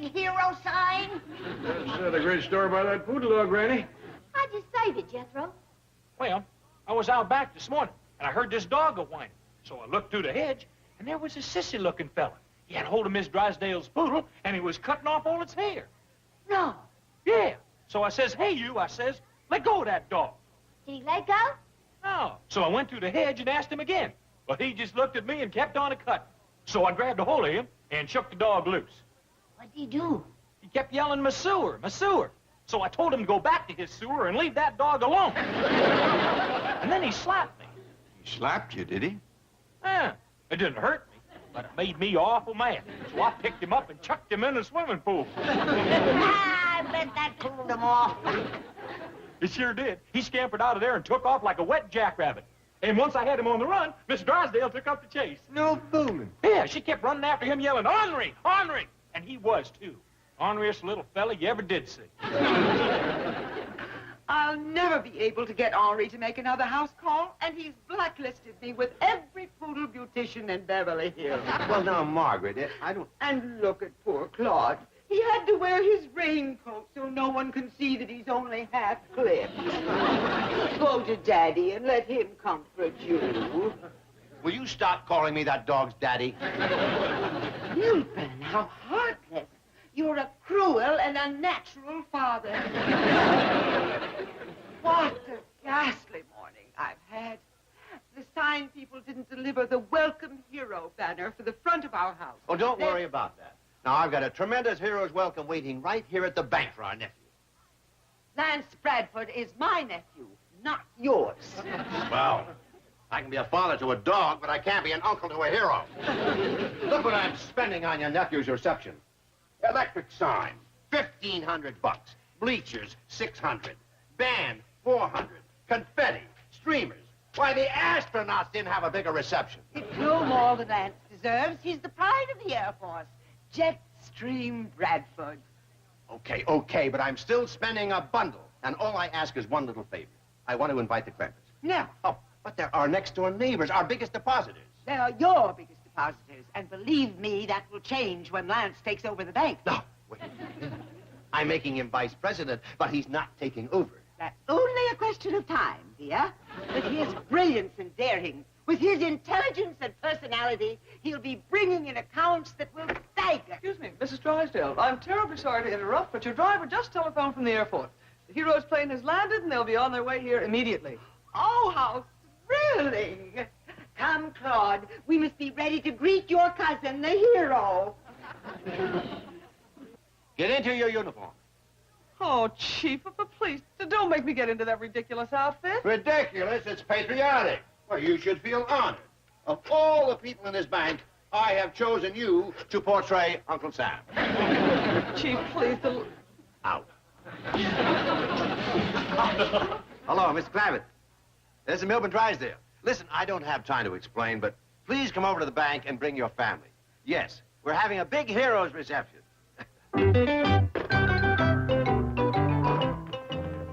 big hero sign? That's the great story about that poodle dog, Granny. How'd you save it, Jethro? Well, I was out back this morning, and I heard this dog go whining. So I looked through the hedge, and there was a sissy-looking fella. He had hold of Miss Drysdale's poodle, and he was cutting off all its hair. No. Yeah. So I says, hey, you, I says, let go of that dog. Did he let go? No. So I went through the hedge and asked him again. But he just looked at me and kept on a-cutting. So I grabbed a hold of him and shook the dog loose. What'd he do? He kept yelling, "Masewer, Masewer." So I told him to go back to his sewer and leave that dog alone. And then he slapped me. He slapped you, did he? Yeah, it didn't hurt me, but it made me awful mad. So I picked him up and chucked him in the swimming pool. I bet that cooled him off. It sure did. He scampered out of there and took off like a wet jackrabbit. And once I had him on the run, Miss Drysdale took up the chase. No fooling. Yeah, she kept running after him, yelling, "Ornery, ornery!" And he was, too. Orneriest little fella you ever did see. I'll never be able to get Henri to make another house call, and he's blacklisted me with every poodle beautician in Beverly Hills. Well, now, Margaret, I don't... And look at poor Claude. He had to wear his raincoat so no one can see that he's only half clipped. Go to Daddy and let him comfort you. Will you stop calling me that dog's daddy? Milton, how heartless. You're a cruel and unnatural father. What a ghastly morning I've had. The sign people didn't deliver the Welcome Hero banner for the front of our house. Oh, don't worry about that. Now, I've got a tremendous hero's welcome waiting right here at the bank for our nephew. Lance Bradford is my nephew, not yours. Well, I can be a father to a dog, but I can't be an uncle to a hero. Look what I'm spending on your nephew's reception. Electric sign, $1,500. Bleachers, $600. Band, $400. Confetti, streamers. Why, the astronauts didn't have a bigger reception. It's no more than Lance deserves. He's the pride of the Air Force. Jetstream Bradford. Okay, but I'm still spending a bundle. And all I ask is one little favor. I want to invite the Crampers. No. Oh, but they're our next-door neighbors, our biggest depositors. They are your biggest depositors. And believe me, that will change when Lance takes over the bank. No, wait. I'm making him vice president, but he's not taking over. That's only a question of time, dear. With his brilliance and daring, with his intelligence and personality, he'll be bringing in accounts that will stagger. Excuse me, Mrs. Drysdale. I'm terribly sorry to interrupt, but your driver just telephoned from the airport. The hero's plane has landed, and they'll be on their way here immediately. Oh, how thrilling. Come, Claude. We must be ready to greet your cousin, the hero. Get into your uniform. Oh, Chief, but please, don't make me get into that ridiculous outfit. Ridiculous? It's patriotic. Well, you should feel honored. Of all the people in this bank, I have chosen you to portray Uncle Sam. Chief, please, Out. Hello, Mr. Clavitt. This is Milburn Drysdale. Listen, I don't have time to explain, but please come over to the bank and bring your family. Yes, we're having a big hero's reception. Who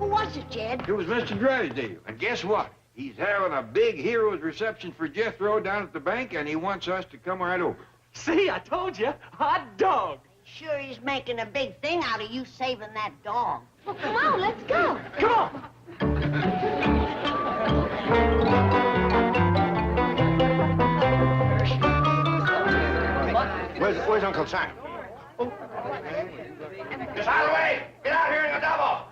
was it, Jed? It was Mr. Drysdale. And guess what? He's having a big hero's reception for Jethro down at the bank, and he wants us to come right over. See, I told you, hot dog. Sure he's making a big thing out of you saving that dog. Well, come on, let's go. Come on. Where's Uncle Sam? Oh. Just out of the way! Get out here in the double!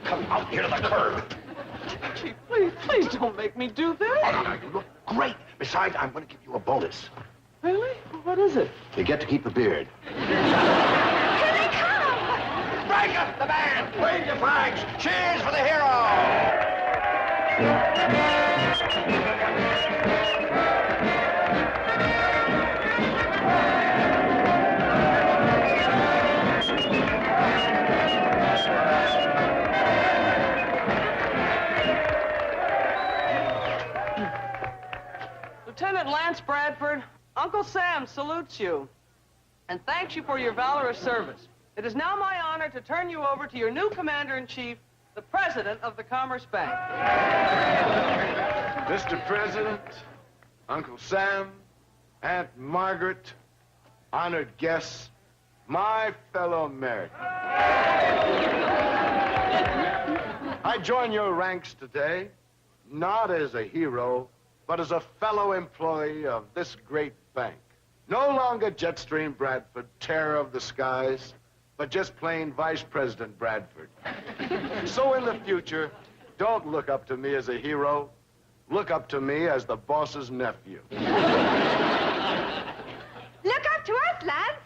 Come out here to the curb. Chief, please don't make me do this. Oh, you look great. Besides, I'm going to give you a bonus. Really? What is it? You get to keep the beard. Here they come! Break up the band! Wave your flags! Cheers for the hero! Lieutenant Lance Bradford, Uncle Sam salutes you and thanks you for your valorous service. It is now my honor to turn you over to your new commander-in-chief, the president of the Commerce Bank. Mr. President, Uncle Sam, Aunt Margaret, honored guests, my fellow Americans. I join your ranks today, not as a hero, but as a fellow employee of this great bank. No longer Jetstream Bradford, terror of the skies, but just plain Vice President Bradford. So in the future, don't look up to me as a hero. Look up to me as the boss's nephew. Look up to us, Lance.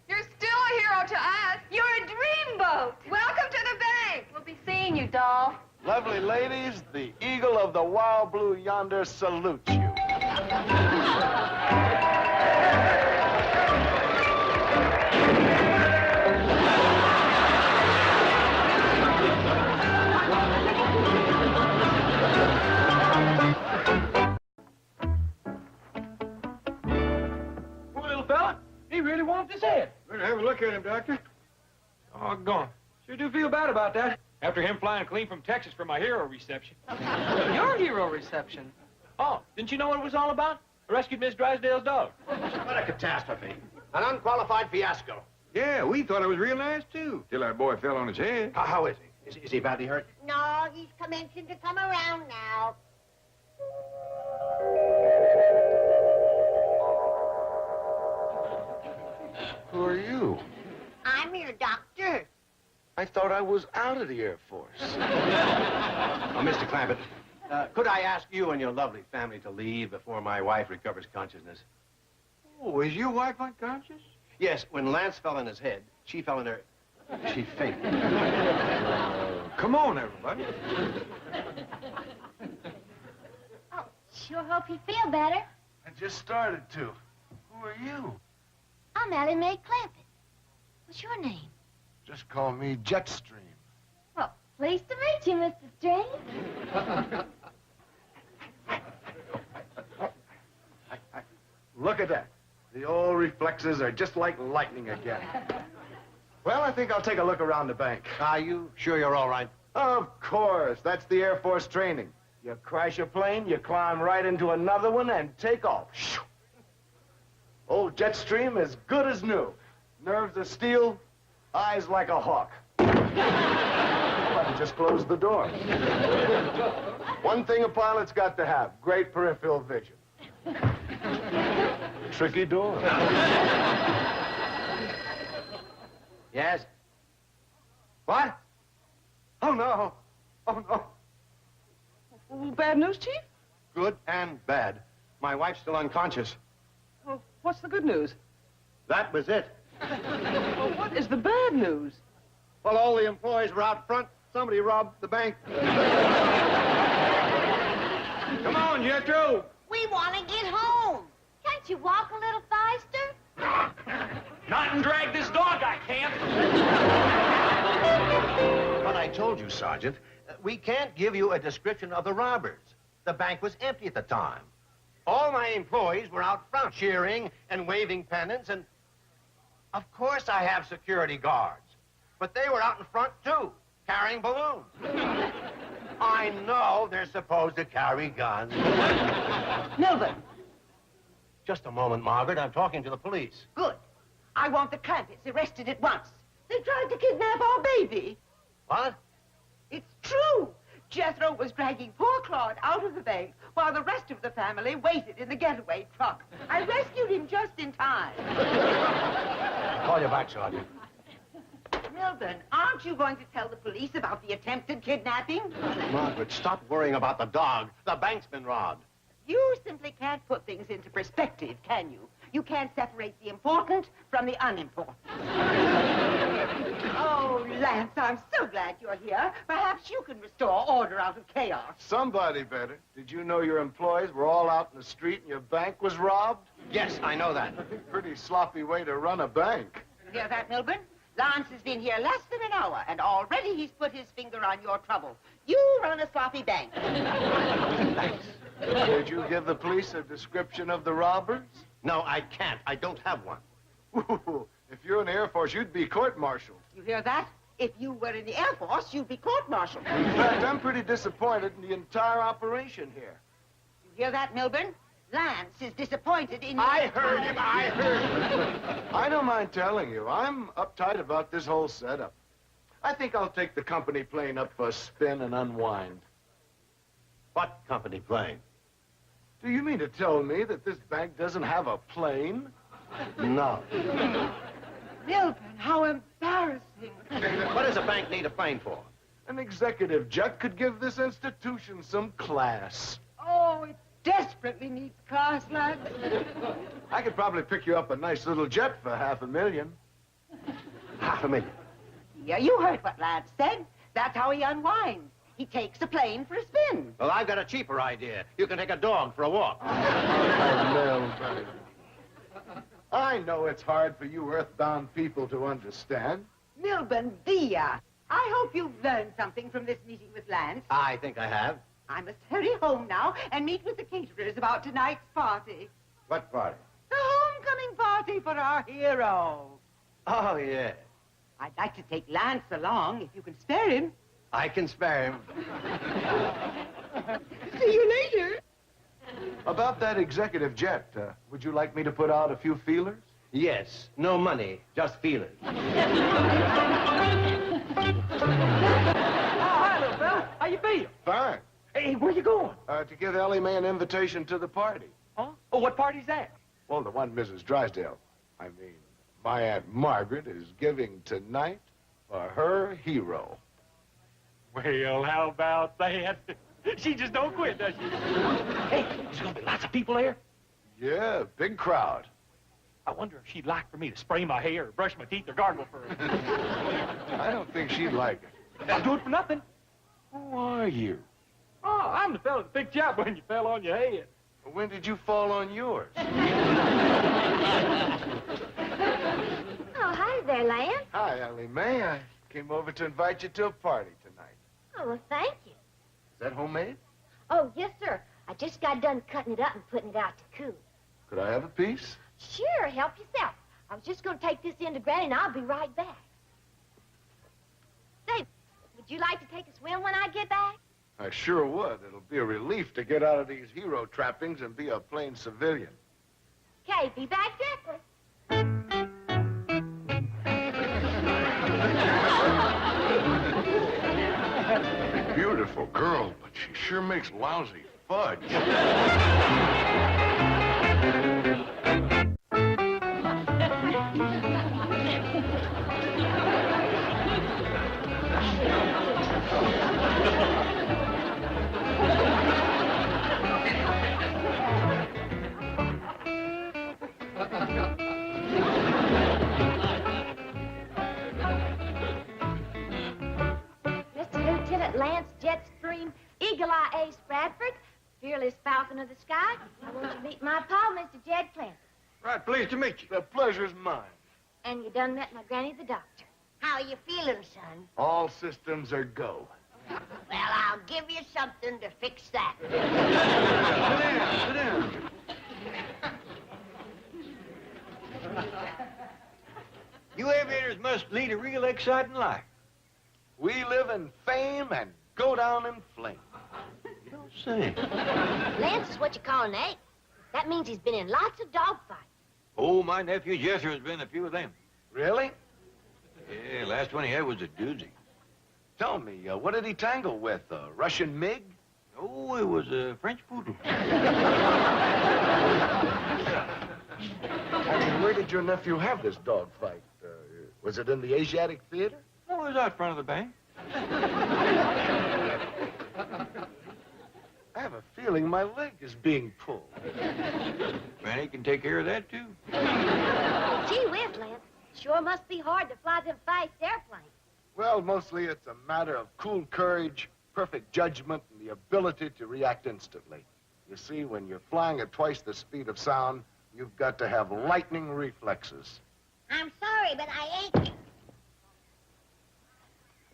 You're still a hero to us. You're a dreamboat. Welcome to the bank. We'll be seeing you, doll. Lovely ladies, the eagle of the wild blue yonder salutes you. Poor little fella. He really whomped his head. Better have a look at him, Doctor. Doggone. Sure do feel bad about that. After him flying clean from Texas for my hero reception. Your hero reception. Oh, didn't you know what it was all about? I rescued Miss Drysdale's dog. What a catastrophe. An unqualified fiasco. Yeah, we thought it was real nice, too, till that boy fell on his head. How is he? Is he badly hurt? No, he's commencing to come around now. Who are you? I'm your doctor. I thought I was out of the Air Force. Oh, Mr. Clampett, could I ask you and your lovely family to leave before my wife recovers consciousness? Oh, is your wife unconscious? Yes, when Lance fell on his head, she fell in her... She fainted. Come on, everybody. Oh, sure hope you feel better. I just started to. Who are you? I'm Allie Mae Clampett. What's your name? Just call me Jetstream. Well, pleased to meet you, Mr. Stream. Look at that. The old reflexes are just like lightning again. Well, I think I'll take a look around the bank. Are you sure you're all right? Of course. That's the Air Force training. You crash a plane, you climb right into another one, and take off. Old Jetstream is good as new. Nerves of steel, eyes like a hawk. Just close the door. One thing a pilot's got to have, great peripheral vision. Tricky door. Yes? What? Oh, no. Oh, no. Well, bad news, Chief? Good and bad. My wife's still unconscious. Well, what's the good news? That was it. Well, what is the bad news? Well, all the employees were out front. Somebody robbed the bank. Come on, Jethro. We want to get home. Can't you walk a little faster? Not and drag this dog, I can't. But I told you, Sergeant, we can't give you a description of the robbers. The bank was empty at the time. All my employees were out front cheering and waving pennants, and of course I have security guards. But they were out in front, too, carrying balloons. I know they're supposed to carry guns. Milburn, Just a moment, Margaret. I'm talking to the police. good. I want the Clampetts arrested at once. They tried to kidnap our baby. What? It's true. Jethro was dragging poor Claude out of the bank while the rest of the family waited in the getaway truck. I rescued him just in time. I'll call you back, Sergeant. Milburn, aren't you going to tell the police about the attempted kidnapping? Margaret, stop worrying about the dog. The bank's been robbed. You simply can't put things into perspective, can you? You can't separate the important from the unimportant. Oh, Lance, I'm so glad you're here. Perhaps you can restore order out of chaos. Somebody better. Did you know your employees were all out in the street and your bank was robbed? Yes, I know that. Pretty sloppy way to run a bank. You hear that, Milburn? Lance has been here less than an hour, and already he's put his finger on your trouble. You run a sloppy bank. Thanks. Did you give the police a description of the robbers? No, I can't. I don't have one. Ooh, if you're in the Air Force, you'd be court-martialed. You hear that? If you were in the Air Force, you'd be court-martialed. In fact, I'm pretty disappointed in the entire operation here. You hear that, Milburn? Lance is disappointed in you. I heard him. I don't mind telling you, I'm uptight about this whole setup. I think I'll take the company plane up for a spin and unwind. What company plane? Do you mean to tell me that this bank doesn't have a plane? No. Milburn, how embarrassing. What does a bank need a plane for? An executive jet could give this institution some class. Oh, it desperately needs class, Lance. I could probably pick you up a nice little jet for $500,000. $500,000. Yeah, you heard what Lance said. That's how he unwinds. He takes a plane for a spin. Well, I've got a cheaper idea. You can take a dog for a walk. Milburn. I know it's hard for you earthbound people to understand. Milburn, dear, I hope you've learned something from this meeting with Lance. I think I have. I must hurry home now and meet with the caterers about tonight's party. What party? The homecoming party for our hero. Oh, yeah. I'd like to take Lance along if you can spare him. I can spare him. See you later. About that executive jet, would you like me to put out a few feelers? Yes. No money, just feelers. Oh, hi, little fella. How you feel? Fine. Hey, where you going? To give Ellie Mae an invitation to the party. Huh? Oh, what party's that? Well, the one Mrs. Drysdale, my Aunt Margaret is giving tonight for her hero. Well, how about that? She just don't quit, does she? Hey, there's gonna be lots of people there. Yeah, big crowd. I wonder if she'd like for me to spray my hair, or brush my teeth, or gargle for her. I don't think she'd like it. I'll do it for nothing. Who are you? Oh, I'm the fella that picked you up when you fell on your head. When did you fall on yours? Oh, hi there, Lance. Hi, Ellie Mae. I came over to invite you to a party tonight. Oh, well, thank you. Is that homemade? Oh, yes, sir. I just got done cutting it up and putting it out to cool. Could I have a piece? Sure, help yourself. I was just going to take this in to Granny, and I'll be right back. Say, would you like to take a swim when I get back? I sure would. It'll be a relief to get out of these hero trappings and be a plain civilian. Okay, be back directly. Beautiful girl, but she sure makes lousy fudge. Lance Jetstream, Eagle Eye Ace Bradford, fearless falcon of the sky. I want you to meet my pa, Mr. Jed Clancy. Right, pleased to meet you. The pleasure's mine. And you done met my granny, the doctor. How you feeling, son? All systems are go. Well, I'll give you something to fix that. Sit down. You aviators must lead a real exciting life. We live in fame and go down in flame. You don't say. Lance is what you call an ace. That means he's been in lots of dogfights. Oh, my nephew Jethro's been in a few of them. Really? Yeah, last one he had was a doozy. Tell me, what did he tangle with? A Russian MiG? Oh, it was a French poodle. Where did your nephew have this dogfight? Was it in the Asiatic Theater? Oh, it was out front of the bank. I have a feeling my leg is being pulled. Granny can take care of that, too. Gee whiz, Lance. Sure must be hard to fly them fast airplanes. Well, mostly it's a matter of cool courage, perfect judgment, and the ability to react instantly. You see, when you're flying at twice the speed of sound, you've got to have lightning reflexes. I'm sorry, but I ain't...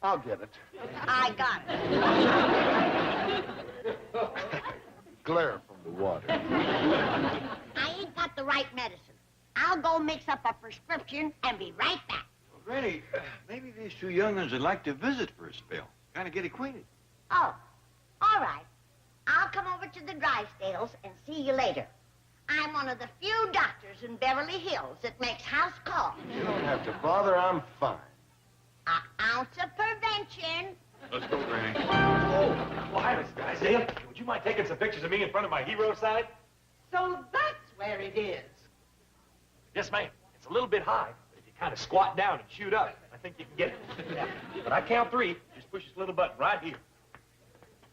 I'll get it. I got it. Glare from the water. I ain't got the right medicine. I'll go mix up a prescription and be right back. Well, Granny, maybe these two young'uns would like to visit for a spell. Kind of get acquainted. Oh, all right. I'll come over to the Drysdales and see you later. I'm one of the few doctors in Beverly Hills that makes house calls. You don't have to bother. I'm fine. An ounce of prevention. Let's go, Granny. Oh, well, hi, Miss Drysdale. Would you mind taking some pictures of me in front of my hero sign? So that's where it is. Yes, ma'am. It's a little bit high, but if you kind of squat down and shoot up, I think you can get it. But I count 3. Just push this little button right here.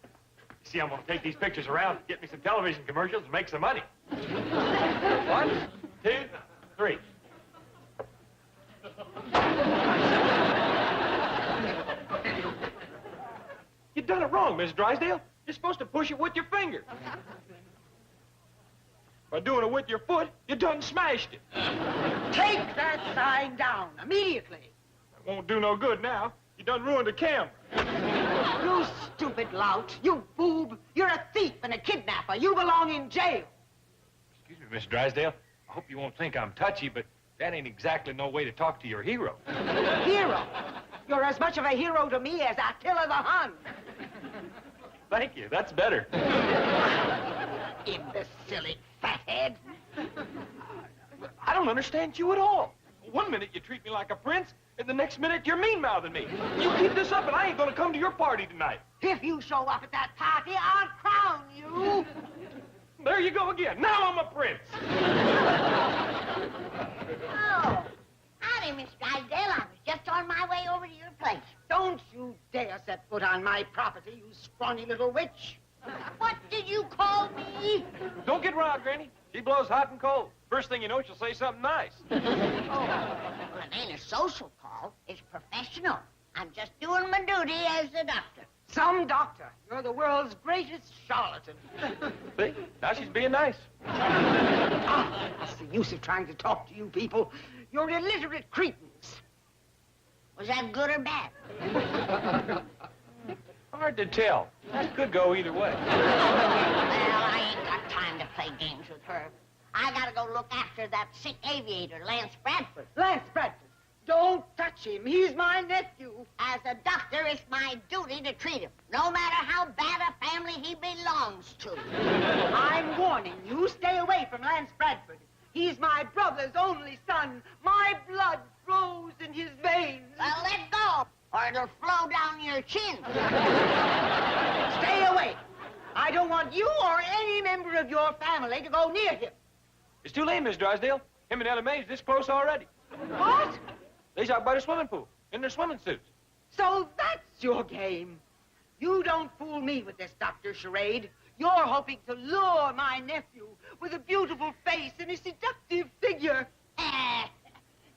You see, I'm going to take these pictures around and get me some television commercials and make some money. 1, 2, 3. You done it wrong, Miss Drysdale. You're supposed to push it with your finger. By doing it with your foot, you done smashed it. Take that sign down immediately. That won't do no good now. You done ruined the camera. You stupid lout. You boob. You're a thief and a kidnapper. You belong in jail. Excuse me, Miss Drysdale. I hope you won't think I'm touchy, but that ain't exactly no way to talk to your hero. Hero? You're as much of a hero to me as Attila the Hun. Thank you. That's better. Imbecilic fathead. I don't understand you at all. One minute you treat me like a prince, and the next minute you're mean-mouthing me. You keep this up, and I ain't gonna come to your party tonight. If you show up at that party, I'll crown you. There you go again. Now I'm a prince. Oh, howdy, Miss Drysdale. I was just on my way over to your place. Don't you dare set foot on my property, you scrawny little witch. What did you call me? Don't get riled, Granny. She blows hot and cold. First thing you know, she'll say something nice. Oh, well, it ain't a social call. It's professional. I'm just doing my duty as a doctor. Some doctor. You're the world's greatest charlatan. See? Now she's being nice. What's the use of trying to talk to you people? You're illiterate cretins. Was that good or bad? Hard to tell. That could go either way. Well, I ain't got time to play games with her. I gotta go look after that sick aviator, Lance Bradford. Lance Bradford, don't touch him. He's my nephew. As a doctor, it's my duty to treat him, no matter how bad a family he belongs to. I'm warning you, stay away from Lance Bradford. He's my brother's only son. My blood flows in his veins. Well, let go, or it'll flow down your chin. Stay away. I don't want you or any member of your family to go near him. It's too late, Miss Drysdale. Him and Ella Mae's this close already. What? They's out by the swimming pool in their swimming suits. So that's your game. You don't fool me with this doctor charade. You're hoping to lure my nephew with a beautiful face and a seductive figure.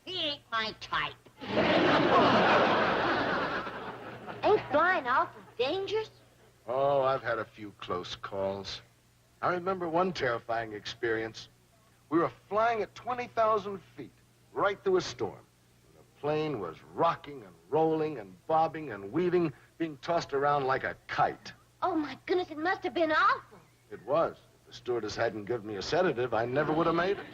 He ain't my type. Ain't flying awful dangerous? Oh, I've had a few close calls. I remember one terrifying experience. We were flying at 20,000 feet, right through a storm. The plane was rocking and rolling and bobbing and weaving, being tossed around like a kite. Oh, my goodness, it must have been awful. It was. If the stewardess hadn't given me a sedative, I never would have made it.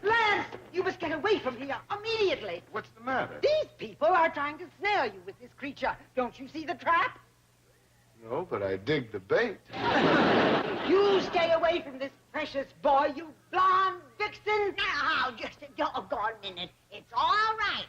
Lance, you must get away from here immediately. What's the matter? These people are trying to snare you with this creature. Don't you see the trap? No, but I dig the bait. You stay away from this precious boy, you blonde vixen. Now, just a doggone minute. It's all right.